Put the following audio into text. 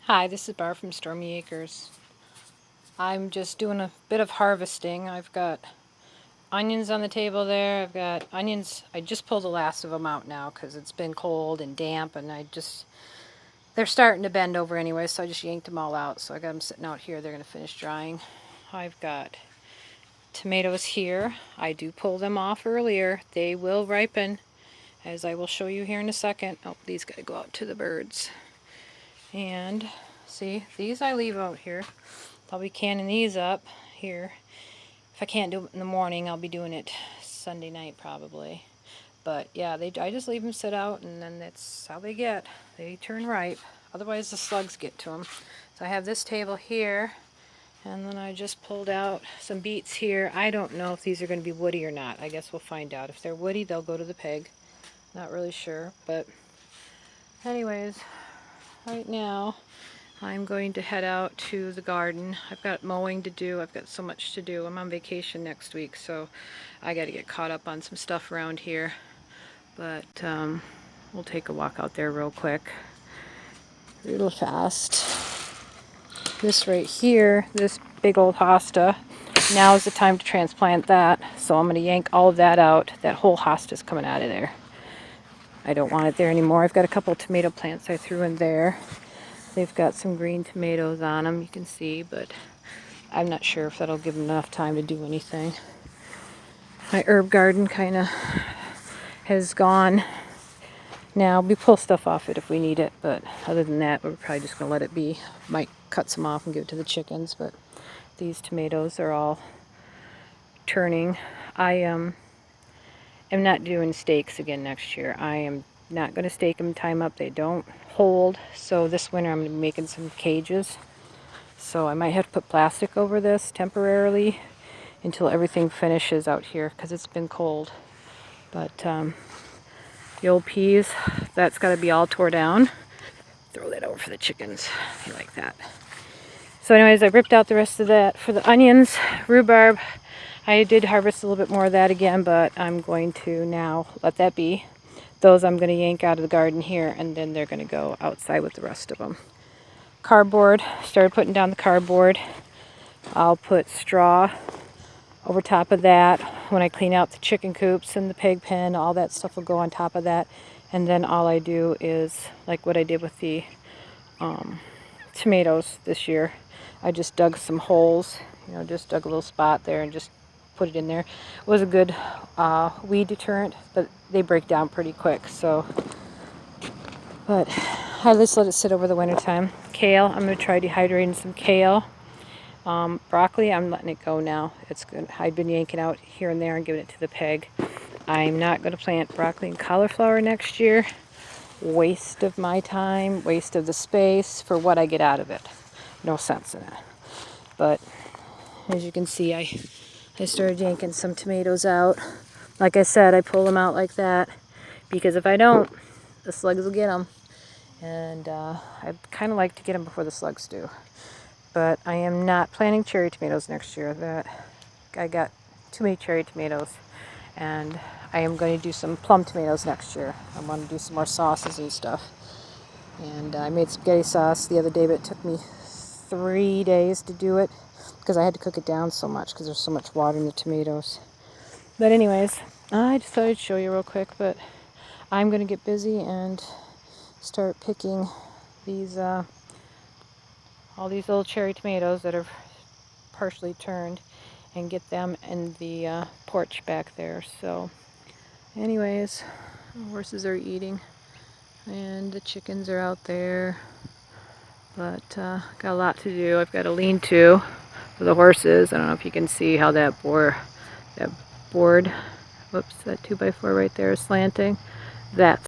Hi, this is Barb from Stormy Acres. I'm just doing a bit of harvesting. I've got onions on the table there. I've got onions. I just pulled the last of them out now because it's been cold and damp, and they're starting to bend over anyway, so I just yanked them all out. So I got them sitting out here. They're going to finish drying. I've got tomatoes here. I do pull them off earlier. They will ripen, as I will show you here in a second. Oh, these got to go out to the birds. And see, these I leave out here. I'll be canning these up here. If I can't do it in the morning, I'll be doing it Sunday night probably. But yeah, I just leave them sit out, and then that's how they get. They turn ripe. Otherwise the slugs get to them. So I have this table here, and then I just pulled out some beets here. I don't know if these are going to be woody or not. I guess we'll find out. If they're woody, they'll go to the pig. Not really sure, but anyways, right now I'm going to head out to the garden. I've got mowing to do. I've got so much to do. I'm on vacation next week, so I got to get caught up on some stuff around here. But we'll take a walk out there real quick. Real fast. This right here, this big old hosta, now is the time to transplant that. So I'm going to yank all of that out. That whole hosta's coming out of there. I don't want it there anymore. I've got a couple of tomato plants I threw in there. They've got some green tomatoes on them, you can see, but I'm not sure if that'll give them enough time to do anything. My herb garden kind of has gone. Now, we pull stuff off it if we need it, but other than that, we're probably just going to let it be. Might cut some off and give it to the chickens, but these tomatoes are all turning. I am not doing stakes again next year. I am not going to stake them, tie them up. They don't hold. So this winter I'm going to be making some cages. So I might have to put plastic over this temporarily until everything finishes out here because it's been cold. But the old peas, that's got to be all tore down. Throw that over for the chickens. They like that. So anyways, I ripped out the rest of that. For the onions, rhubarb, I did harvest a little bit more of that again, but I'm going to now let that be. Those I'm going to yank out of the garden here, and then they're going to go outside with the rest of them. Cardboard, started putting down the cardboard. I'll put straw over top of that. When I clean out the chicken coops and the pig pen, all that stuff will go on top of that. And then all I do is, like what I did with the tomatoes this year, I just dug some holes, just dug a little spot there and just put it in there. It was a good weed deterrent, but they break down pretty quick. So, but I just let it sit over the winter time. Kale, I'm going to try dehydrating some kale. Broccoli, I'm letting it go now. It's good. I've been yanking out here and there and giving it to the pig. I'm not going to plant broccoli and cauliflower next year. Waste of my time, waste of the space for what I get out of it. No sense in it. But as you can see, I started yanking some tomatoes out. Like I said, I pull them out like that because if I don't, the slugs will get them. And I'd kind of like to get them before the slugs do. But I am not planting cherry tomatoes next year. I got too many cherry tomatoes. And I am going to do some plum tomatoes next year. I want to do some more sauces and stuff. And I made spaghetti sauce the other day, but it took me 3 days to do it because I had to cook it down so much because there's so much water in the tomatoes. But anyways, I just thought I'd show you real quick, but I'm going to get busy and start picking these all these little cherry tomatoes that are partially turned and get them in the porch back there. So anyways, the horses are eating and the chickens are out there, but got a lot to do. I've got a lean-to for the horses. I don't know if you can see how that board, whoops, that 2x4 right there is slanting. That's